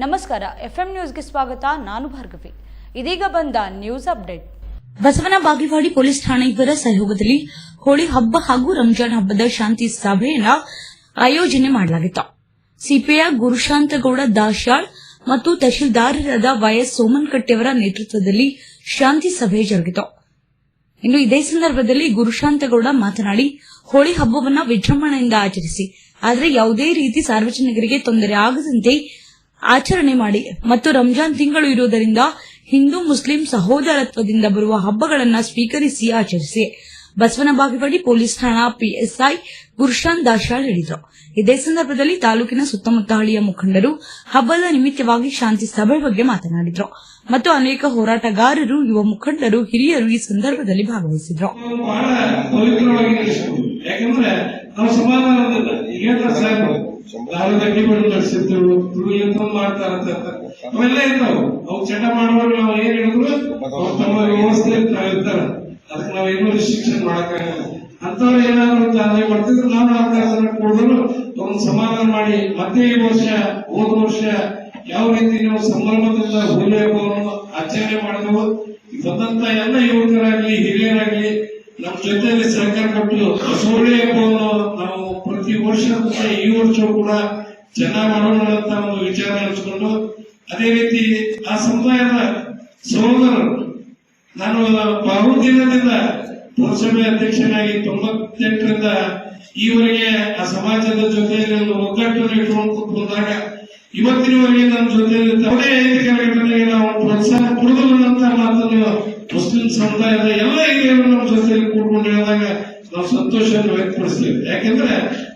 ನಮಸ್ಕಾರ, ಎಫ್ಎಂ ನ್ಯೂಸ್ಗೆ ಸ್ವಾಗತ. ನಾನು ಭಾರ್ಗವಿ. ಇದೀಗ ಬಂದ news update. Basavana Bagewadi police ಠಾಣೆ ಇವರ ಸಹಯೋಗದಲ್ಲಿ ಹೋಳಿ ಹಬ್ಬ ಹಾಗೂ ರಂಜಾನ್ ಹಬ್ಬದ ಶಾಂತಿ ಸಭೆಯನ್ನು ಆಯೋಜನೆ ಮಾಡಲಾಗಿತ್ತು. ಸಿಪಿಐ ಗುರುಶಾಂತಗೌಡ ದಾಶಾಳ್ ಮತ್ತು ತಹಶೀಲ್ದಾರರಾದ ವೈಎಸ್ ಸೋಮನಕಟ್ಟೆಯವರ ನೇತೃತ್ವದಲ್ಲಿ ಶಾಂತಿ ಸಭೆ ಜರುಗಿತು. ಇನ್ನು ಇದೇ ಸಂದರ್ಭದಲ್ಲಿ ಗುರುಶಾಂತಗೌಡ ಮಾತನಾಡಿ, ಹೋಳಿ ಹಬ್ಬವನ್ನು ವಿಜೃಂಭಣೆಯಿಂದ ಆಚರಿಸಿ, ಆದರೆ ಯಾವುದೇ ರೀತಿ ಸಾರ್ವಜನಿಕರಿಗೆ ತೊಂದರೆ ಆಗದಂತೆ ಆಚರಣೆ ಮಾಡಿ ಮತ್ತು ರಂಜಾನ್ ತಿಂಗಳು ಇರುವುದರಿಂದ ಹಿಂದೂ ಮುಸ್ಲಿಂ ಸಹೋದರತ್ವದಿಂದ ಬರುವ ಹಬ್ಬಗಳನ್ನು ಸ್ವೀಕರಿಸಿ ಆಚರಿಸಿ. ಬಸವನ ಬಾಗೇವಾಡಿ ಪೊಲೀಸ್ ಠಾಣಾ ಪಿಎಸ್ಐ ಗುರುಶಾಂತ್ ದಾಶಾಳ್ ಹೇಳಿದರು. ಇದೇ ಸಂದರ್ಭದಲ್ಲಿ ತಾಲೂಕಿನ ಸುತ್ತಮುತ್ತ ಹಳ್ಳಿಯ ಮುಖಂಡರು ಹಬ್ಬದ ನಿಮಿತ್ತವಾಗಿ ಶಾಂತಿ ಸಭೆ ಬಗ್ಗೆ ಮಾತನಾಡಿದರು ಮತ್ತು ಅನೇಕ ಹೋರಾಟಗಾರರು, ಯುವ ಮುಖಂಡರು, ಹಿರಿಯರು ಈ ಸಂದರ್ಭದಲ್ಲಿ ಭಾಗವಹಿಸಿದರು. ಅವೆಲ್ಲ ಇರ್ತಾವ. ಅವು ಚಟ ಮಾಡುವಾಗ ನಾವು ಏನ್ ಹೇಳಿದ್ರು ತಮ್ಮ ವ್ಯವಸ್ಥೆ ಇರ್ತಾರ, ಅದಕ್ಕೆ ನಾವೇನು ರಿಸ್ಟ್ರಿಕ್ಷನ್ ಮಾಡಕ್ಕಾಗಲ್ಲ. ಅಂತವ್ರು ಏನಾದ್ರು ದಾರಿ ಮಾಡ್ತಿದ್ರು ನಾವು ಅದನ್ನ ಕೊಡೋದು ಒಂದು ಸಮಾಧಾನ ಮಾಡಿ, ಮತ್ತೆ ಈ ವರ್ಷ ಹೋದ ವರ್ಷ ಯಾವ ರೀತಿ ನಾವು ಸಂಭ್ರಮದಿಂದ ಹೋಳಿ ಹಬ್ಬವನ್ನು ಆಚರಣೆ ಮಾಡಿದೆವು. ಬಂದಂತ ಎಲ್ಲ ಯುವಕರಾಗ್ಲಿ ಹಿರಿಯರಾಗ್ಲಿ ನಮ್ಮ ಜೊತೆಯಲ್ಲಿ ಸಹಕಾರ ಕೊಟ್ಟು ಹೋಳಿ ಹಬ್ಬವನ್ನು ನಾವು ಪ್ರತಿ ವರ್ಷ ಈ ವರ್ಷ ಕೂಡ ಚೆನ್ನಾಗಿ ಮಾಡೋಣ ಅಂತ ಒಂದು ವಿಚಾರ ಹಂಚಿಕೊಂಡು, ಅದೇ ರೀತಿ ಆ ಸಮುದಾಯದ ಸಹೋದರರು, ನಾನು ಬಹು ದಿನದಿಂದ ಪುರಸಭೆ ಅಧ್ಯಕ್ಷನಾಗಿ 98ರಿಂದ ಈವರೆಗೆ ಆ ಸಮಾಜದ ಜೊತೆಯಲ್ಲಿ ಒಂದು ಒಗ್ಗಟ್ಟನ್ನು ಇಟ್ಟುಕೊಂಡು ಬಂದಾಗ ಇವತ್ತಿನವರೆಗೆ ನಮ್ಮ ಜೊತೆಯಲ್ಲಿ ಯಾವುದೇ ಐತಿಕ ಘಟನೆಗೆ ನಾವು ಪ್ರೋತ್ಸಾಹ ಕೊಡುವುದಂತ ಮಾತನ್ನು ಮುಸ್ಲಿಂ ಸಮುದಾಯದ ಎಲ್ಲ ಹಿರಿಯರು ನಮ್ಮ ಜೊತೆಯಲ್ಲಿ ಕೂಡ್ಕೊಂಡು ಹೇಳಿದಾಗ ನಾವು ಸಂತೋಷವನ್ನು ವ್ಯಕ್ತಪಡಿಸ್ತೇವೆ. ಯಾಕೆಂದ್ರೆ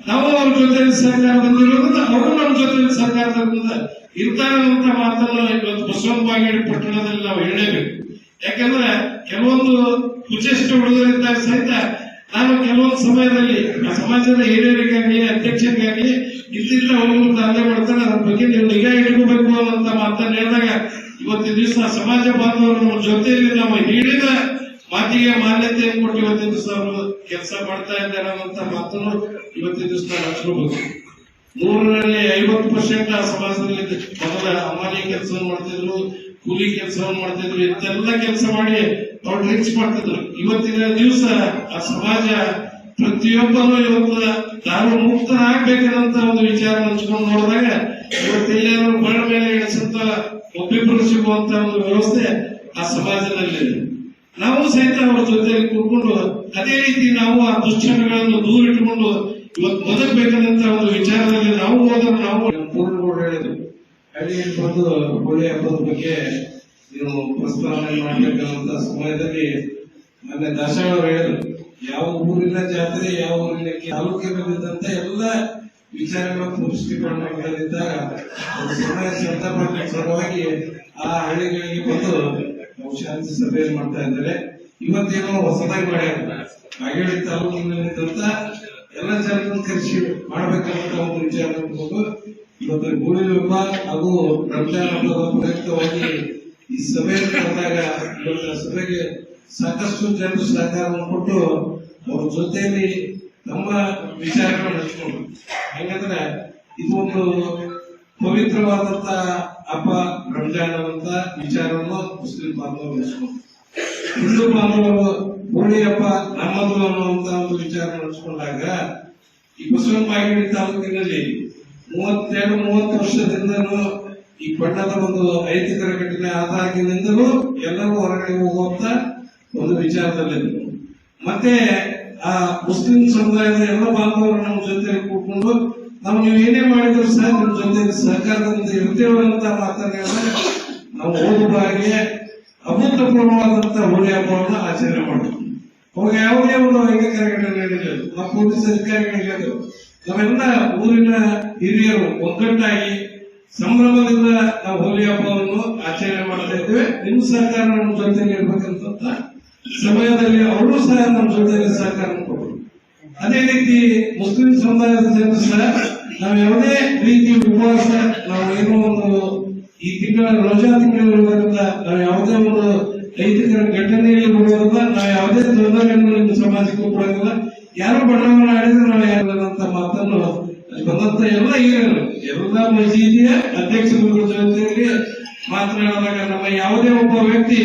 ನಾವು ಅವ್ರ ಜೊತೆಯಲ್ಲಿ ಸಹಕಾರದಲ್ಲಿರೋದ್ರಿಂದ ಅವರು ನಮ್ಮ ಜೊತೆಯಲ್ಲಿ ಸಹಕಾರದಿಂದ ಇರ್ತಾರೆ ಅಂತ ಮಾತನ್ನು ಇವತ್ತು ಬಸವನ ಬಾಗೇವಾಡಿ ಪಟ್ಟಣದಲ್ಲಿ ನಾವು ಹೇಳಲೇಬೇಕು. ಯಾಕೆಂದ್ರೆ ಕೆಲವೊಂದು ಕುಚೇಷ್ಟ ಹುಡುಗರಿದ್ದಾಗ ಸಹಿತ ನಾನು ಕೆಲವೊಂದು ಸಮಯದಲ್ಲಿ ಆ ಸಮಾಜದ ಹಿರಿಯರಿಗಾಗಲಿ ಅಧ್ಯಕ್ಷರಿಗಾಗಲಿ ಇಲ್ಲಿಂದ ಅವರು ದಾಖಲೆ ಮಾಡ್ತಾರೆ, ಅದ್ರ ಬಗ್ಗೆ ನೀವು ನಿಗಾ ಇಟ್ಕೋಬೇಕು ಅಂತ ಮಾತನ್ನು ಹೇಳಿದಾಗ ಇವತ್ತಿನ ದಿವಸ ಸಮಾಜ ಬಾಂಧವರು ನಮ್ಮ ಜೊತೆಯಲ್ಲಿ ನಾವು ಹೇಳಿದ ಮಾತಿಗೆ ಮಾನ್ಯತೆಯನ್ನು ಕೊಟ್ಟು ಇವತ್ತಿನ ದಿವಸ ಅವರು ಕೆಲಸ ಮಾಡ್ತಾ ಇದ್ದಾರೆ ಅನ್ನುವಂತ ಮಾತನ್ನು ಇವತ್ತಿನ ದಿವಸ ನಾವು ಹಚ್ಕೋಬಹುದು. 100ರಲ್ಲಿ 50% ಆ ಸಮಾಜದಲ್ಲಿ ಮೊದಲ ಅಮಾನಿ ಕೆಲಸವನ್ನು ಮಾಡ್ತಿದ್ರು, ಕೂಲಿ ಕೆಲಸವನ್ನು ಮಾಡ್ತಿದ್ರು, ಇಂತೆಲ್ಲ ಕೆಲಸ ಮಾಡಿ ಅವ್ರು ಡ್ರಿಂಕ್ಸ್ ಮಾಡ್ತಿದ್ರು. ಇವತ್ತಿನ ದಿವಸ ಆ ಸಮಾಜ ಪ್ರತಿಯೊಬ್ಬರು ಇವತ್ತು ದಾರು ಮುಕ್ತರಾಗಬೇಕಂತ ಒಂದು ವಿಚಾರ ಹಂಚ್ಕೊಂಡು ನೋಡಿದಾಗ ಇವತ್ತೆಲ್ಲರೂ ಬಳ ಮೇಲೆ ಇಳಿಸಂತ ಒಬ್ಬಿಬ್ಬರು ಸಿಗುವಂತ ಒಂದು ವ್ಯವಸ್ಥೆ ಆ ಸಮಾಜದಲ್ಲಿದೆ. ನಾವು ಸಹಿತ ಅವರ ಜೊತೆಯಲ್ಲಿ ಕೂತ್ಕೊಂಡು ಅದೇ ರೀತಿ ನಾವು ಆ ದುಶ್ಚಟಗಳನ್ನು ದೂರ ಇಟ್ಟುಕೊಂಡು ಇವತ್ತು ಬದುಕಬೇಕಂತ ಒಂದು ವಿಚಾರದಲ್ಲಿ ನಾವು ಹೋದ್ರೆ ನಾವು ಪೂರ್ಣಗೌಡ ಹೇಳಿದ್ರು, ಹಳ್ಳಿಯಲ್ಲಿ ಬಂದು ಹೋಳಿ ಹಬ್ಬದ ಬಗ್ಗೆ ನೀವು ಪ್ರಸ್ತಾವನೆ ಮಾಡಬೇಕಂತ ಸಮಯದಲ್ಲಿ ಮೊನ್ನೆ ದಾಶಾಳ್ ಅವರು ಹೇಳಿದ್ರು, ಯಾವ ಊರಿನ ಜಾತ್ರೆ, ಯಾವ ಊರಿನ ತಾಲೂಕಿನಲ್ಲಿದ್ದಂತ ಎಲ್ಲ ವಿಚಾರಗಳ ಪುಷ್ಟೀಕರಣಗಳಿದ್ದಾಗ ಒಂದು ಸಮಯ ಸಂದರ್ಭ ಸಲುವಾಗಿ ಆ ಹಳ್ಳಿಗಳಿಗೆ ಬಂದು ನಾವು ಶಾಂತಿ ಸಭೆಯನ್ನು ಮಾಡ್ತಾ ಇದ್ದಾರೆ. ಇವತ್ತೇನೋ ಹೊಸದಾಗಿ ಮಾಡ್ಯಾರ, ಬಾಗೇವಾಡಿ ತಾಲೂಕಿನಲ್ಲಿದ್ದಂತ ಎಲ್ಲ ಜನರನ್ನು ಕರೆಸಿ ಮಾಡಬೇಕಂತ ಒಂದು ವಿಚಾರ ಇಟ್ಕೊಂಡು ಇವತ್ತು ಹೋಳಿ ಹಬ್ಬ ಹಾಗೂ ರಂಜಾನ್ ಹಬ್ಬದ ಪ್ರಯುಕ್ತವಾಗಿ ಈ ಸಭೆಯನ್ನು ಕರೆದಾಗ ಇವತ್ತು ಸಭೆಗೆ ಸಾಕಷ್ಟು ಜನರು ಸಹಕಾರವನ್ನು ಕೊಟ್ಟು ಅವ್ರ ಜೊತೆಯಲ್ಲಿ ನಮ್ಮ ವಿಚಾರಗಳನ್ನು ಹಂಚ್ಕೊಂಡು, ಹೆಂಗಂದ್ರೆ ಇದು ಒಂದು ಪವಿತ್ರವಾದಂತ ಹಬ್ಬ ರಂಜಾನ್ ಅಂತ ವಿಚಾರವನ್ನು ಮುಸ್ಲಿಂ ಬಾಂಧವರು ಹಂಚ್ಕೊಂಡು, ಹಿಂದೂ ಬಾಂಧವರು ಹೋಳಿ ಹಬ್ಬ ನಮ್ಮದು ಅನ್ನುವಂತ ಒಂದು ವಿಚಾರ ಹಂಚ್ಕೊಂಡಾಗ ಈ ಬಸವನ ಬಾಗೇವಾಡಿ ತಾಲೂಕಿನಲ್ಲಿ 32-30 ವರ್ಷದಿಂದಲೂ ಈ ಬಣ್ಣದ ಒಂದು ಐತಿಕ ಘಟನೆ ಆದಾಗಿನಿಂದಲೂ ಎಲ್ಲರೂ ಹೊರಗಡೆ ಹೋಗುವಂತ ಒಂದು ವಿಚಾರದಲ್ಲಿದ್ದರು. ಮತ್ತೆ ಆ ಮುಸ್ಲಿಂ ಸಮುದಾಯದ ಎಲ್ಲ ಬಾಂಧವರು ನಮ್ಮ ಜೊತೆಯಲ್ಲಿ ಕೂತ್ಕೊಂಡು ನಾವು ನೀವು ಏನೇ ಮಾಡಿದ್ರು ಸಹ ನಿಮ್ಮ ಜೊತೆ ಸಹಕಾರದಿಂದ ಇರ್ತೇವೆ ಅಂತ ಮಾತನಾಡಿದಾಗ ನಾವು ಓದುವಾಗೆ ಅಭೂತಪೂರ್ವವಾದಂತ ಹೋಳಿ ಹಬ್ಬವನ್ನು ಆಚರಣೆ ಮಾಡಿದ್ವಿ. ಅವಾಗ ಯಾವುದೇ ಒಂದು ಐತಿಕ ಘಟನೆ ನಡೆಯಲಿಲ್ಲ, ನಾವು ಪೊಲೀಸ್ ಅಧಿಕಾರಿಗಳಿಗೆಲ್ಲರೂ ನಾವೆಲ್ಲ ಊರಿನ ಹಿರಿಯರು ಒಗ್ಗಟ್ಟಾಗಿ ಸಂಭ್ರಮದಿಂದ ನಾವು ಹೋಳಿ ಹಬ್ಬವನ್ನು ಆಚರಣೆ ಮಾಡ್ತಾ ಇದ್ದೇವೆ. ನಿಮ್ಮ ಸಹಕಾರ ನಮ್ಮ ಜೊತೆಯಲ್ಲಿ ಇರ್ಬೇಕಂತ ಸಮಯದಲ್ಲಿ ಅವರು ಸಹ ನಮ್ಮ ಜೊತೆಯಲ್ಲಿ ಸಹಕಾರ ಕೊಟ್ಟರು. ಅದೇ ರೀತಿ ಮುಸ್ಲಿಂ ಸಮುದಾಯದ ಜನರು ಸಹ ನಾವು ಯಾವುದೇ ರೀತಿ ಉಪವಾಸ, ನಾವು ಏನೋ ಒಂದು ಈ ತಿಂಗಳ ರೋಜಾ ತಿಂಗಳಿರುವುದರಿಂದ ನಾವು ಯಾವುದೇ ಒಂದು ಐತಿಕ ಘಟನೆಯಲ್ಲಿ ಬರುವುದಿಲ್ಲ, ನಾವು ಯಾವುದೇ ತೊಂದರೆಯನ್ನು ನಿಮ್ಮ ಸಮಾಜಕ್ಕೆ ಕೊಡೋದಿಲ್ಲ, ಯಾರು ಬಣ್ಣವನ್ನು ಆಡಿದ್ರೆ ನಾವು ಯಾರಂತ ಮಾತನ್ನು ಬಂದಂತ ಎಲ್ಲ ಹಿರಿಯರು ಎಲ್ಲ ಮಸೀದಿಯ ಅಧ್ಯಕ್ಷರುಗಳ ಜೊತೆಯಲ್ಲಿ ಮಾತನಾಡಿದಾಗ ನಮ್ಮ ಯಾವುದೇ ಒಬ್ಬ ವ್ಯಕ್ತಿ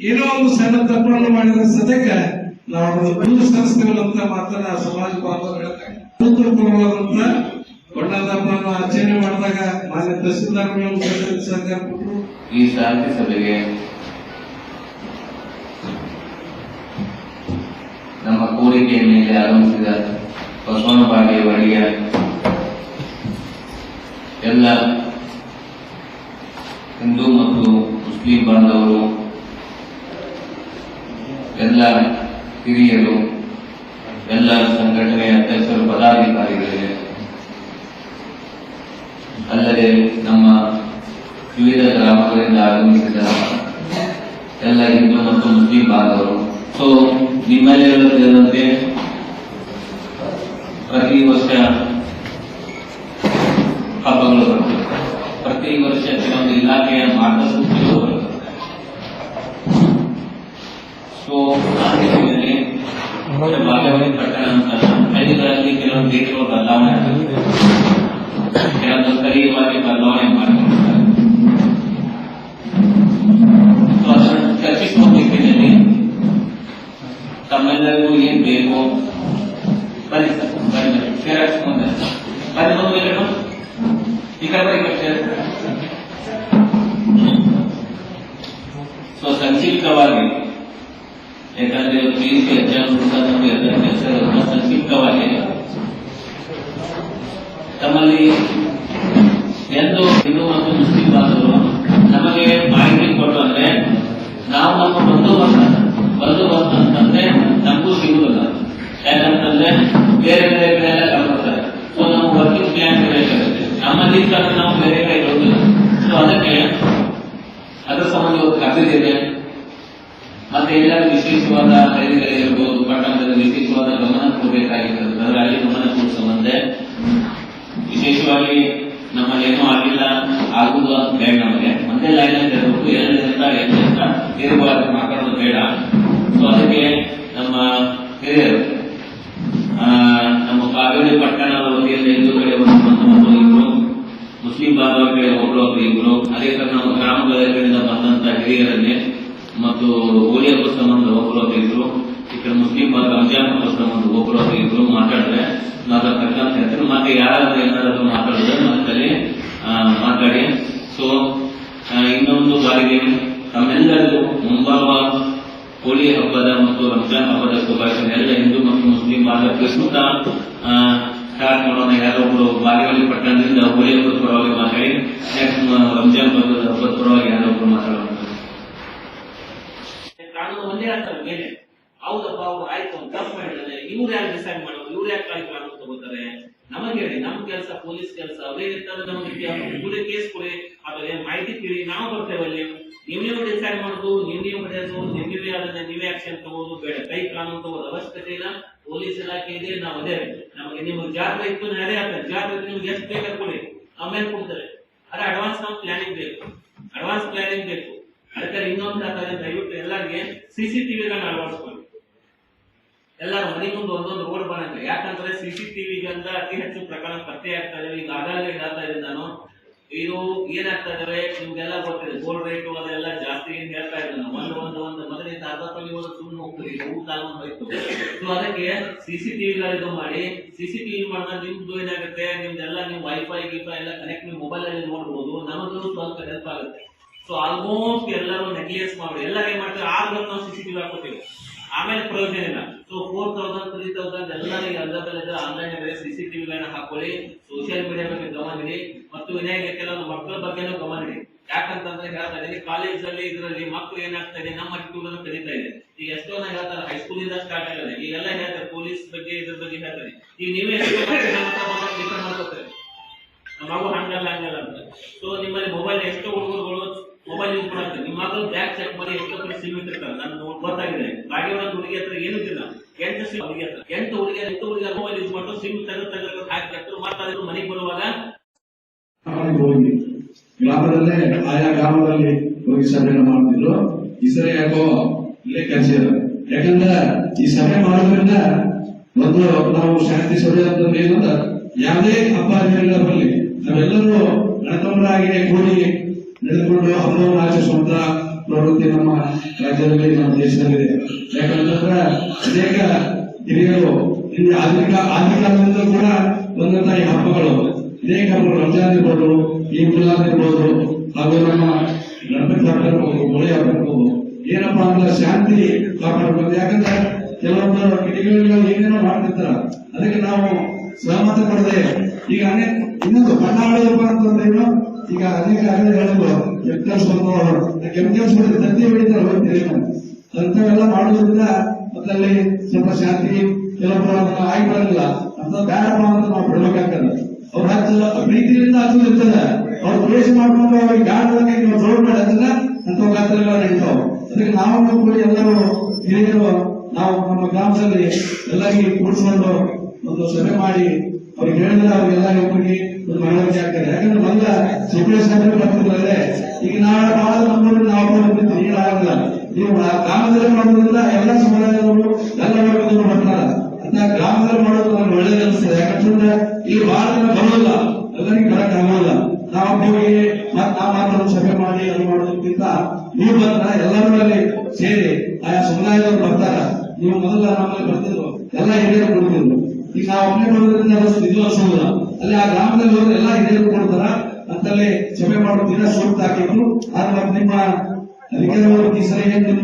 ಏನೋ ಒಂದು ಸಣ್ಣ ತಪ್ಪನ್ನು ಮಾಡಿದ ಸದ್ಯಕ್ಕೆ ನಾವು ಅನುಸರಿಸ್ತೇವಲ್ಲ ಮಾತನ್ನ ಸಮಾಜ ಬಾಂಧವರು ಹೇಳ್ತಾರೆ. ಅಭೂತಪೂರ್ವವಾದಂತ ಬಣ್ಣದ ಹಬ್ಬವನ್ನು ಆಚರಣೆ ಮಾಡಿದಾಗ ಮಾನ್ಯ ತಹಸೀಲ್ದಾರ್ ಸಹಕಾರ ಕೊಟ್ಟರು. ಈ ಶಾಂತಿ ಸಭೆಗೆ ನಮ್ಮ ಕೋರಿಕೆಯ ಮೇಲೆ ಆಗಮಿಸಿದ ಬಸವನ ಬಾಗೇವಾಡಿಯ ಎಲ್ಲ ಹಿಂದೂ ಮತ್ತು ಮುಸ್ಲಿಂ ಬಾಂಧವರು, ಎಲ್ಲ ಹಿರಿಯರು, ಎಲ್ಲ ಸಂಘಟನೆಯ ಅಧ್ಯಕ್ಷರು, ಪದಾಧಿಕಾರಿಗಳಿಗೆ, ಅಲ್ಲದೆ ನಮ್ಮ ವಿವಿಧ ಗ್ರಾಮಗಳಿಂದ ಆಗಮಿಸಿದ ಎಲ್ಲ ಹಿಂದೂ ಮತ್ತು ಮುಸ್ಲಿಂ ಬಾಂಧವರು. ಸೊ ನಿಮ್ಮಲ್ಲಿ ಹೇಳುತ್ತಿರುವಂತೆ ಪ್ರತಿ ವರ್ಷ ಹಬ್ಬಗಳು ಬರ್ತವೆ. ಪ್ರತಿ ವರ್ಷ ಕೆಲವೊಂದು ಇಲಾಖೆಯ ಮಾರ್ಗಸೂಚಿಗಳು ಬರ್ತವೆ. ಸೊ ಆ ನಿಟ್ಟಿನಲ್ಲಿ ಬಾಗೇವಾಡಿ ಪಟ್ಟಣ ಅಂತ ಹಳ್ಳಿಗಳಲ್ಲಿ ಕೆಲವೊಂದು ದೇಶಗಳು ಬದಲಾವಣೆ ಆಗುತ್ತೆ, ಕೆಲವೊಂದು ಸ್ಥಳೀಯವಾಗಿ ಬದಲಾವಣೆ ಮಾಡಿಕೊಂಡಿದ್ದಾರೆ. ಸೊ ಅದನ್ನು ಚರ್ಚಿಸುವ ನಿಟ್ಟಿನಲ್ಲಿ ತಮ್ಮೆಲ್ಲರಿಗೂ ಏನ್ ಬೇಕು ಬನ್ನಿ ಸರ್, ಬನ್ನಿ ಶೇರ್ ಮುಂದೆ ಬನ್ನಿ, ಬಂದು ಈ ಕಡೆ ಬರೀ. ಸೊ ಸಂಕ್ಷಿಪ್ತವಾಗಿ, ಯಾಕಂದ್ರೆ ಪ್ರೀತಿ ಸಂಕ್ಷಿಪ್ತವಾಗಿ ತಮ್ಮಲ್ಲಿ ಎಂದು ಹಿಂದೂ ಮತ್ತು ಮುಸ್ಲಿಂ ಬಾಂಧವರು ನಮಗೆ ಮಾಹಿತಿ ಕೊಟ್ಟು ಅಂದ್ರೆ ನಾವು ನಮ್ಮ ಬಂದೋಬಸ್ತ್ ಅಂತಂದ್ರೆ ನಮಗೂ ಸಿಗುವುದಿಲ್ಲ. ಯಾಕಂತಂದ್ರೆ ಬೇರೆ ಬೇರೆ ಕಡೆ ಎಲ್ಲ ಕಳ್ಕೊತಾರೆ. ಸೊ ನಾವು ವರ್ಕಿಂಗ್ ಪ್ಲಾನ್ ಬೇಕಾಗುತ್ತೆ. ನಮ್ಮಲ್ಲಿ ನಾವು ಬೇರೆ ಕಡೆ ಹೋಗಿಲ್ಲ. ಸೊ ಅದಕ್ಕೆ ಅದರ ಸಂಬಂಧ ಒಂದು ಕರೆದಿದೆ. ಮತ್ತೆ ಎಲ್ಲರೂ ವಿಶೇಷವಾದ ಹಳ್ಳಿಗಳಿರ್ಬೋದು, ಪಟ್ಟಣದಲ್ಲಿ ವಿಶೇಷವಾದ ಗಮನ ಕೊಡಬೇಕಾಗಿರ್ತದೆ. ಅಲ್ಲಿ ಗಮನ ಕೊಡುವ ಸಂಬಂಧ ವಿಶೇಷವಾಗಿ ನಮ್ಮಲ್ಲಿ ಏನೂ ಆಗಿಲ್ಲ, ಆಗುವುದು ಬೇಡ. ನಮಗೆ ಒಂದೇ ಲೈನ್ ಅಂತ ಇರಬೇಕು, ಎಲ್ಲರಿಂದ ತಿರುಗುವಾಗ ಮಾತಾಡೋದು ಬೇಡ. ಸೊ ಅದಕ್ಕೆ ನಮ್ಮ ಹಿರಿಯರು, ನಮ್ಮ ಬಾಗೇವಾಡಿ ಪಟ್ಟಣದ ವತಿಯಿಂದ ಹಿಂದೂ ಕಡೆ ಒಂದು ಇಬ್ರು, ಮುಸ್ಲಿಂ ಬಾಂಧವರ ಕಡೆ ಒಬ್ಬರೊಬ್ರು ಇಬ್ರು, ಅದೇ ತರ ನಮ್ಮ ಗ್ರಾಮಗಳ ಕಡೆಯಿಂದ ಬಂದಂತ ಹಿರಿಯರಲ್ಲಿ ಮತ್ತು ಹೋಳಿ ಹಬ್ಬ ಸಂಬಂಧ ಒಬ್ಬರೊಬ್ರು ಇದ್ರು, ಈ ಕಡೆ ಮುಸ್ಲಿಂ ರಂಜಾನ್ ಹಬ್ಬ ಸಂಬಂಧ ಒಬ್ಬರೊಬ್ರು ಇಬ್ರು ಮಾತಾಡಿದ್ರೆ ನಾವು ಅದರ ತಕ್ಕಂತ ಹೇಳ್ತೀವಿ. ಮತ್ತೆ ಯಾರಾದ್ರೂ ಏನಾದ್ರು ಮಾತಾಡಿದ್ರೆ ಮತ್ತಲ್ಲಿ ಮಾತಾಡಿ. ಸೊ ಇನ್ನೊಂದು ಬಾರಿಗೆ ತಮ್ಮೆಲ್ಲರಿಗೂ ಮುಂಬರುವ ಹೋಳಿ ಹಬ್ಬದ ಮತ್ತು ರಂಜಾನ್ ಹಬ್ಬದ ಶುಭಾಶಯ. ಎಲ್ಲ ಹಿಂದೂ ಮತ್ತು ಮುಸ್ಲಿಂ ಬಾಂಧವ ಪ್ರಸ್ತುತ ಸ್ಟಾರ್ಟ್ ಮಾಡೋಣ. ಯಾರೊಬ್ರು ಬಾಗೇವಾಡಿ ಪಟ್ಟಣದಿಂದ ಹೋಳಿ ಹಬ್ಬದ ಪರವಾಗಿ ಮಾತಾಡಿ, ನೆಕ್ಸ್ಟ್ ರಂಜಾನ್ ಹಬ್ಬದ ಪರವಾಗಿ ಯಾರೊಬ್ರು ಮಾತಾಡೋಣ. ಕಾನೂನು ಒಂದೇ ಆಗ್ತದೆ ಮೇಲೆ. ಹೌದಪ್ಪ, ಅವ್ರು ಆಯ್ತು ತಪ್ಪು ಮಾಡಿದ್ದಾರೆ, ಇವ್ರು ಯಾರು ಡಿಸೈಡ್ ಮಾಡೋದು, ಇವ್ರು ಯಾಕೆ ಕಾನೂನು ತಗೋತಾರೆ? ನಮಗೆ ಹೇಳಿ, ನಮ್ ಕೆಲಸ ಪೊಲೀಸ್ ಕೆಲಸ. ಅವರೇ ಇರ್ತಾರೆ, ನಮಗೆ ಕೇಸ್ ಕೊಡಿ, ಅಥವಾ ಮಾಹಿತಿ ಕೇಳಿ, ನಾವು ಬರ್ತೇವೆ ಅಲ್ಲಿ. ನೀವು ಡಿಸೈಡ್ ಮಾಡೋದು, ನೀವು ಹೊಡೆಯೋದು, ನೀವೇ ಅದನ್ನ ನೀವೇ ಆಕ್ಷನ್ ತಗೋದು ಬೇಡ. ಕೈ ಕಾನೂನು ತಗೋದು ಅವಶ್ಯಕತೆ ಇಲ್ಲ. ಪೊಲೀಸ್ ಇಲಾಖೆ ಇದೆ, ನಾವು ಅದೇ. ನಮಗೆ ನಿಮ್ಗೆ ಜಾತ್ರೆ ಇತ್ತು, ಅದೇ ಆಗ್ತದೆ. ಜಾತ್ರೆ ನಿಮ್ಗೆ ಎಷ್ಟು ಬೇಕಾದ್ರೆ ಕೊಡಿ, ಆಮೇಲೆ ಕೊಡ್ತಾರೆ. ಅದೇ ಅಡ್ವಾನ್ಸ್ ನಾವು ಪ್ಲಾನಿಂಗ್ ಬೇಕು, ಅಡ್ವಾನ್ಸ್ ಪ್ಲಾನಿಂಗ್ ಬೇಕು. ಅದಕ್ಕೆ ಇನ್ನೊಂದು ಆಗ್ತದೆ, ದಯವಿಟ್ಟು ಎಲ್ಲರಿಗೆ ಸಿಸಿಟಿವಿಗಳನ್ನ ಅಳವಡಿಸ್ಕೊಳ್ಳಿ. ಎಲ್ಲರೂ ಮನೆ ಮುಂದೆ ಒಂದೊಂದು ರೋಡ್ ಬರಂಗ. ಯಾಕಂದ್ರೆ ಸಿಸಿಟಿವಿಗಳಿಂದ ಅತಿ ಹೆಚ್ಚು ಪ್ರಕರಣ ಪತ್ತೆ ಆಗ್ತಾ ಇದಾವೆ. ಈಗ ಆಗಾಗ ಹೇಳ್ತಾ ಇದ್ದೆ ನಾನು, ಇದು ಏನಾಗ್ತಾ ಇದಾವೆ ನಿಮ್ಗೆಲ್ಲ ಗೊತ್ತಿದೆ. ಗೋಲ್ಡ್ ರೇಟ್ ಅದೆಲ್ಲ ಜಾಸ್ತಿ ಏನ್ ಹೇಳ್ತಾ ಇದ್ದಾನೆ. ಒಂದು ಮೊದಲಿಂದ ಅರ್ಧಪಲ್ಲಿ ಸುಮ್ಮನೆ ಹೋಗ್ತದೆ, ಕಾಲ ಹೋಯ್ತು. ಸೊ ಅದಕ್ಕೆ ಸಿಸಿಟಿವಿಗಳಿದು ಮಾಡಿ, ಸಿಸಿಟಿವಿ ಮಾಡಿದ್ರೆ ನಿಮ್ದು ಏನಾಗುತ್ತೆ, ನಿಮ್ದೆಲ್ಲ ನೀವು ವೈಫೈ ಗಿಫೈ ಎಲ್ಲ ಕನೆಕ್ಟ್ ನೀವು ಮೊಬೈಲ್ ಅಲ್ಲಿ ನೋಡ್ಬೋದು. ನಮಗೂ ಸ್ವಲ್ಪ ಹೆಲ್ಪ್ ಆಗುತ್ತೆ. ಸೊ ಆಲ್ಮೋಸ್ಟ್ ಎಲ್ಲರೂ ನೆಗ್ಲಿಯನ್ಸ್ ಮಾಡಿ ಎಲ್ಲರೂ ಏನ್ ಮಾಡ್ತಾರೆ, 6 ಗಂಟೆ ನಾವು ಸಿಸಿಟಿವಿ ಹಾಕೋತೀವಿ, ಆಮೇಲೆ ಪ್ರಯೋಜನ ಇಲ್ಲ. ಸೊ 4000 3000 ಎಲ್ಲರಿಗೆ ಅರ್ಧದಲ್ಲಿದ್ರೆ ಆನ್ಲೈನ್ ಸಿಸಿಟಿವಿಗಳನ್ನ ಹಾಕೊಳ್ಳಿ. ಸೋಷಿಯಲ್ ಮೀಡಿಯಾ ಬಗ್ಗೆ ಗಮನ ಇಡಿ, ಮತ್ತು ವಿನಾಯಕ ಕೆಲವೊಂದು ಮಕ್ಕಳ ಬಗ್ಗೆನೂ ಗಮನ ಇಡಿ. ಯಾಕಂತಂದ್ರೆ ಹೇಳ್ತಾ ಇದ್ದೀನಿ, ಕಾಲೇಜಲ್ಲಿ ಇದರಲ್ಲಿ ಮಕ್ಕಳು ಏನಾಗ್ತಾ ಇದೆ, ನಮ್ಮ ಅನ್ನು ಕಲಿತಾ ಇದೆ. ಈಗ ಎಷ್ಟೋ ನಾ ಹೇಳ್ತಾರೆ, ಹೈಸ್ಕೂಲ್ ಇಂದ ಸ್ಟಾರ್ಟ್ ಆಗಿದೆ. ಈಗೆಲ್ಲ ಹೇಳ್ತಾರೆ ಪೊಲೀಸ್ ಬಗ್ಗೆ, ಇದ್ರ ಬಗ್ಗೆ ಹೇಳ್ತಾರೆ. ಈಗ ನೀವೇ ಡಿಪೆಂಡ್ ಮಾಡ್ಕೋತಾರೆ, ನಾವು ಹಂಗಲ್ಲ ಅಂತ. ಸೊ ನಿಮ್ಮಲ್ಲಿ ಮೊಬೈಲ್ ಎಷ್ಟೋ ಹುಡುಗರುಗಳು ಮೊಬೈಲ್ ಯೂಸ್ ಮಾಡ್ತಾರೆ. ನಿಮ್ಮ ಮಕ್ಕಳು ಬ್ಯಾಗ್ ಚೆಕ್ ಮಾಡಿ ಎಷ್ಟೋ ಕಡೆ ಸಿಮ್ ಇಟ್ಟಿರ್ತಾರೆ. ನಾನು ಗೊತ್ತಾಗಿದೆ, ಬಾಗೇವಾಡಿ ಹುಡುಗಿ ಹತ್ರ ಏನೂ ಇಲ್ಲ, 8 ಸಿಮ್ ಹುಡುಗಿ ಹತ್ರ 8 ಹುಡುಗಿಯ ಮೊಬೈಲ್ ಯೂಸ್ ಮಾಡ್ತಾರೆ. ಸಿಮ್ ತೆಗೆದು ಹಾಕಿ ಮಾತಾಡಿದ್ರು ಮನೆಗೆ ಬರುವಾಗ ಹೋಗಿ ಗ್ರಾಮದಲ್ಲೇ ಆಯಾ ಗ್ರಾಮದಲ್ಲಿ ಹೋಗಿ ಸಭೆಯನ್ನು ಮಾಡ್ತಿದ್ರು. ಈ ಸರಿ ಯಾಕೋ ಇಲ್ಲೇ ಕಳಿಸಿದ್ರು. ಯಾಕಂದ್ರೆ ಈ ಸಭೆ ಮಾಡೋದ್ರಿಂದ ಒಂದು ನಾವು ಶಾಂತಿ ಸಭೆ ಅಂತಂದ್ರೆ ಏನಂದ್ರೆ ಯಾವುದೇ ಹಬ್ಬ ಹರಿದಿನಗಳ ಬರಲಿ ನಾವೆಲ್ಲರೂ ಅಣ್ಣತಮ್ಮರಾಗಿ ಕೂಡಿ ನಡೆದುಕೊಂಡು ಹಬ್ಬವನ್ನು ಆಚರಿಸುವಂತ ಪ್ರವೃತ್ತಿ ನಮ್ಮ ರಾಜ್ಯದಲ್ಲಿ ನಮ್ಮ ದೇಶದಲ್ಲಿದೆ. ಯಾಕಂತಂದ್ರೆ ಅನೇಕ ಹಿರಿಯರು ಇಲ್ಲಿ ಆದಿಕಾಲದಿಂದ ಕೂಡ ಬಂದಂತ ಈ ಹಬ್ಬಗಳು ಅನೇಕ ಹಬ್ಬಗಳು ರಂಜಾನ್ ಇರ್ಬೋದು, ಈ ಮಿಲಾದ್ ಇರ್ಬೋದು, ಹಾಗೂ ನಮ್ಮ ಗಣಪತಿ ಹಬ್ಬ ಇರ್ಬೋದು, ಹೋಳಿ ಹಬ್ಬ ಇರ್ಬೋದು, ಏನಪ್ಪಾ ಅಂದ್ರೆ ಶಾಂತಿ ಕಾಪಾಡಬೇಕು. ಯಾಕಂದ್ರೆ ಕೆಲವೊಂದು ಕಿಡಿಗಳು ಏನೇನೋ ಮಾಡ್ತಿರ್ತಾರ, ಅದಕ್ಕೆ ನಾವು ಸಹಮತ ಕೊಡದೆ ಈಗ ಇನ್ನೊಂದು ಬಣ್ಣ ಆಡೋದಪ್ಪ ಅಂತಂದ್ರೆ ಈಗ ಅನೇಕ ಹೇಳಿದ್ರು ಕೆಮಿಕಲ್ಸ್ ಬಿಡಿದ್ರೆ ತಂದೆ ಬಿಡಿತಾರೆ ಹೋಗ್ತೀರಿ ಅಂಥವೆಲ್ಲ ಮಾಡೋದ್ರಿಂದ ಮತ್ತಲ್ಲಿ ಸ್ವಲ್ಪ ಶಾಂತಿ ಕೆಲವೊಬ್ಬರು ಅದನ್ನ ಆಗಿ ಬರಲಿಲ್ಲ ಅಂತ ಬೇಡಪ್ಪ ಅಂತ ನಾವು ಬಿಡ್ಬೇಕಾಗ್ತದೆ. ಅವ್ರ ಹಚ್ಚ ಪ್ರೀತಿಯಿಂದ ಹಚ್ಚೋದು ಇರ್ತದೆ, ಅವ್ರು ದ್ವೇಷ ಮಾಡ್ಕೊಂಡು ಅವ್ರಿಗೆ ಗಾಢವಾಗಿ ನೀವು ಜೋಡ್ ಮಾಡಿ ಹಚ್ಚದ ಅಂತ ಗಾತ್ರಗಳ ನಡೀತಾವ. ಅದಕ್ಕೆ ನಾವು ಕೂಡ ಎಲ್ಲರೂ ಹಿರಿಯರು ನಾವು ನಮ್ಮ ಗ್ರಾಮದಲ್ಲಿ ಎಲ್ಲರಿಗೆ ಕೂಡಿಸ್ಕೊಂಡು ಒಂದು ಸಭೆ ಮಾಡಿ ಅವ್ರಿಗೆ ಹೇಳಿದ್ರೆ ಅವ್ರಿಗೆಲ್ಲ ಒಬ್ಬರಿಗೆ ಒಂದು ಮನವರಿಕೆ ಆಗ್ತದೆ. ಯಾಕಂದ್ರೆ ಮೊದಲ ಸಿಚುವೇಶನ್ ಬರ್ತಿದ್ರೆ ಈಗ ನಾಳೆ ಬಹಳ ನಮ್ಮಲ್ಲಿ ನಾವು ನೀರಾಗಲ್ಲ. ನೀವು ಗ್ರಾಮದಲ್ಲಿ ಮಾಡೋದ್ರಿಂದ ಎಲ್ಲ ಸಮುದಾಯದವರು ಎಲ್ಲ ವರ್ಗದವರು ಬರ್ತಾರೆ ಅಂತ ಗ್ರಾಮದಲ್ಲಿ ಮಾಡೋದು ನಮ್ಗೆ ಒಳ್ಳೇದು ಅನಿಸ್ತದೆ. ಯಾಕಂತಂದ್ರೆ ಇಲ್ಲಿ ಬಹಳ ಜನ ಬರೋಲ್ಲ, ಎಲ್ಲರಿಗೂ ಬರಕ್ ಆಗೋಲ್ಲ. ನಾವು ಹೋಗಿ ನಾವು ಮಾತ್ರ ಸಭೆ ಮಾಡಿ ಅದು ಮಾಡೋದಕ್ಕಿಂತ ನೀವು ಬಂದ್ರ ಎಲ್ಲರೂ ಅಲ್ಲಿ ಸೇರಿ ಆಯಾ ಸಮುದಾಯದವರು ಬರ್ತಾರ. ನೀವು ಮೊದಲ ನಮ್ಮಲ್ಲಿ ಬರ್ತಿದ್ರು ಎಲ್ಲ ಹಿರಿಯರು ಕೊಡ್ತಿದ್ರು. ಈಗ ನಾವು ಒಮ್ಮೆ ಬರೋದ್ರಿಂದ ಇದು ಅನಿಸೋದಿಲ್ಲ. ಅಲ್ಲಿ ಆ ಗ್ರಾಮದಲ್ಲಿ ಹೋದ್ರೆ ಎಲ್ಲ ಹಿರಿಯರು ಕೊಡ್ತಾರ ಅಂತಲ್ಲಿ ಸಭೆ ಮಾಡೋ ದಿನ ಸೂಕ್ತ ಹಾಕಿದ್ರು. ಆದ್ರೆ ನಿಮ್ಮ ಅಧಿಕಾರಿಗಳು ಈ ಸರಿ ಏನ್ ನಿಮ್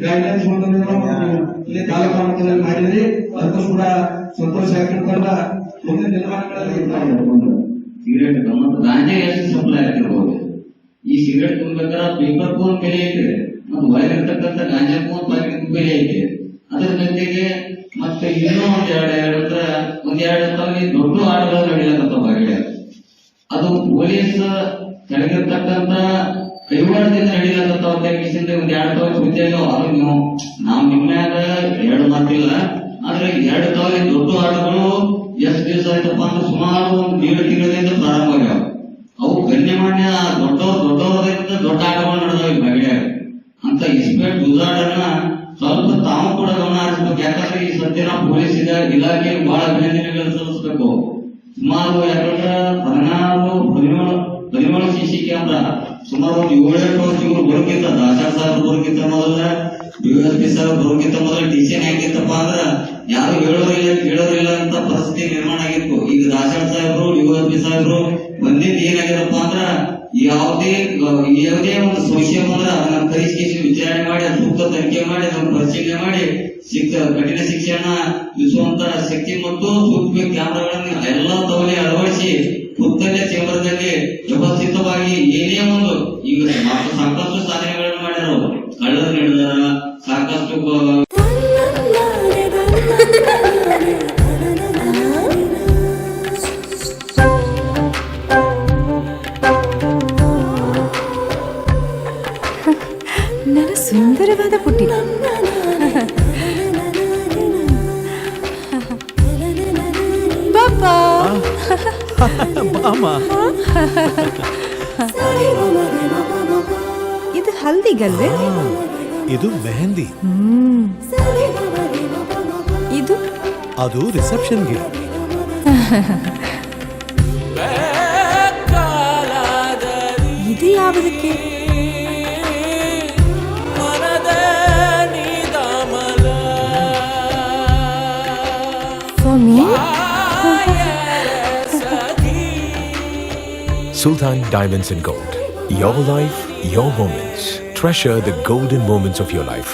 ಗೈಡ್ಲೈನ್ಸ್ ಇಲ್ಲಿ ತಾಲೂಕು ಮಟ್ಟದಲ್ಲಿ ಮಾಡಿದ್ರಿ, ಅದಕ್ಕೂ ಕೂಡ ಸಂತೋಷ ಆಗಿರ್ಕೊಂಡ ಮುಂದಿನ ದಿನಮಾನಗಳಲ್ಲಿ ಸಿಗರೇಟ್ ಮತ್ತು ಗಾಂಜಾ ಎಷ್ಟು ಸಪ್ಲೈ ಆಗ್ತಿರ್ಬೋದು. ಈ ಸಿಗರೇಟ್ ತುಂಬೇಕಾದ್ರೆ ಪೇಪರ್ ಕೋನ್ ಬೆಲೆ ಐತೆ ಮತ್ತು ಹೊರಗಿರ್ತಕ್ಕಂಥ ಗಾಂಜಾ ಕೋನ್ ಬೆಲೆ ಐತೆ. ಅದ್ರ ಜೊತೆಗೆ ಮತ್ತೆ ಇನ್ನೂ ಒಂದೆರಡು ತವನಿ ದೊಡ್ಡ ಆಟಗಳು ನಡೀಲಕತ್ತಾವ ಹೊರಗಡೆ. ಅದು ಪೊಲೀಸ್ ಕೆಳಗಿರ್ತಕ್ಕಂಥ ಕೈವಾಡದಿಂದ ನಡೀಲಕತ್ತಾವ. ವಿಷಯದಿಂದ ಒಂದೆರಡು ತವನಿ ಸುದ್ದಿಯಾಗ ಅದು ನೀವು ನಾವು ನಿಮ್ಮ್ಯಾಗ ಎರಡು ಮಾತಿಲ್ಲ. ಆದ್ರೆ 2 ತವನಿ ದೊಡ್ಡ ಆಟಗಳು ಎಷ್ಟು ದಿವಸ ಆಯ್ತಪ್ಪ ಅಂದ್ರೆ ಸುಮಾರು ಒಂದು 7 ತಿಂಗಳಿಂದ ಪ್ರಾರಂಭ ಆಗ್ಯಾವ. ಅವು ಗಣ್ಯಮಾನ್ಯ ದೊಡ್ಡವರಿಂದ ದೊಡ್ಡ ಆಟಗಳು ನಡೆದಾವ ಈ ಬಗೆಯಾಗ ಅಂತ ಇಸ್ಪೇಟ್ ಗುಜರಾಡನ್ನ ಸ್ವಲ್ಪ ತಾವು ಕೂಡ ಗಮನ ಹರಿಸಬೇಕು. ಯಾಕಂದ್ರೆ ಈ ಸದ್ಯ ನಾವು ಪೊಲೀಸ್ ಇಲಾಖೆ ಬಹಳ ಅಭಿನಂದನೆಗಳನ್ನು ಸಲ್ಲಿಸಬೇಕು. ಸುಮಾರು ಯಾಕಂದ್ರೆ 17 ಸಿಸಿ ಕ್ಯಾಮ್ರಾ ಸುಮಾರು ಒಂದು 7-8 ವರ್ಷ ಇವರು ಬರೋಕ್ಕಿಂತ ದಾಸಾರ್ ಸಾಹೇಬ್ ಬರೋಕ್ಕಿಂತ ಮೊದಲ DSP ಸಾಹೇಬ್ ಬರೋಕ್ಕಿಂತ ಮೊದಲ ಡಿಸಿಎನ್ ಆಗಿತ್ತಪ್ಪ ಅಂದ್ರ ಯಾರು ಹೇಳೋರಿಲ್ಲ ಅಂತ ಪರಿಸ್ಥಿತಿ ನಿರ್ಮಾಣ ಆಗಿತ್ತು. ಈಗ ದಾಸಾರ್ ಸಾಹೇಬ್ರು DSP ಸಾಹೇಬ್ರು ಬಂದಿದ್ದು ಏನಾಗ್ಯದಪ್ಪ ಅಂದ್ರ ಯಾವುದೇ ಒಂದು ಸಂಶಯ ಬಂದ್ರೆ ಅದನ್ನ ಕರೆಸಿ ವಿಚಾರಣೆ ಮಾಡಿ ಸೂಕ್ತ ತನಿಖೆ ಮಾಡಿ ಅದನ್ನು ಪರಿಶೀಲನೆ ಮಾಡಿ ಕಠಿಣ ಶಿಕ್ಷೆಯನ್ನ ವಿಧಿಸುವಂತ ಶಕ್ತಿ ಮತ್ತು ಸೂಕ್ಷ್ಮ ಕ್ಯಾಮ್ರಾಗಳನ್ನು ಎಲ್ಲಾ ತವಲಿ ಅಳವಡಿಸಿ ಪುತ್ತಲೆ ಚೇಂಬರ್ದಲ್ಲಿ ವ್ಯವಸ್ಥಿತವಾಗಿ ಏನೇ ಒಂದು ಈಗ ಸಾಕಷ್ಟು ಸಾಧನೆಗಳನ್ನು ಮಾಡ್ಯಾರ. ಕಳ್ಳರು ನಡೆದಾರ, ಸಾಕಷ್ಟು ನನ್ನ ಸುಂದರವಾದ ಪುಟ್ಟಿ ಬಾಬಾ ಇದು ಹಲ್ದಿಗಲ್ವೇ? ಇದು ಮೆಹಂದಿ. ಇದು ಅದು ರಿಸೆಪ್ಷನ್ಗೆ. ಇದು ಯಾವುದಕ್ಕೆ? For me? Sultan Diamonds and Gold. Your life, your moments. Treasure the golden moments of your life.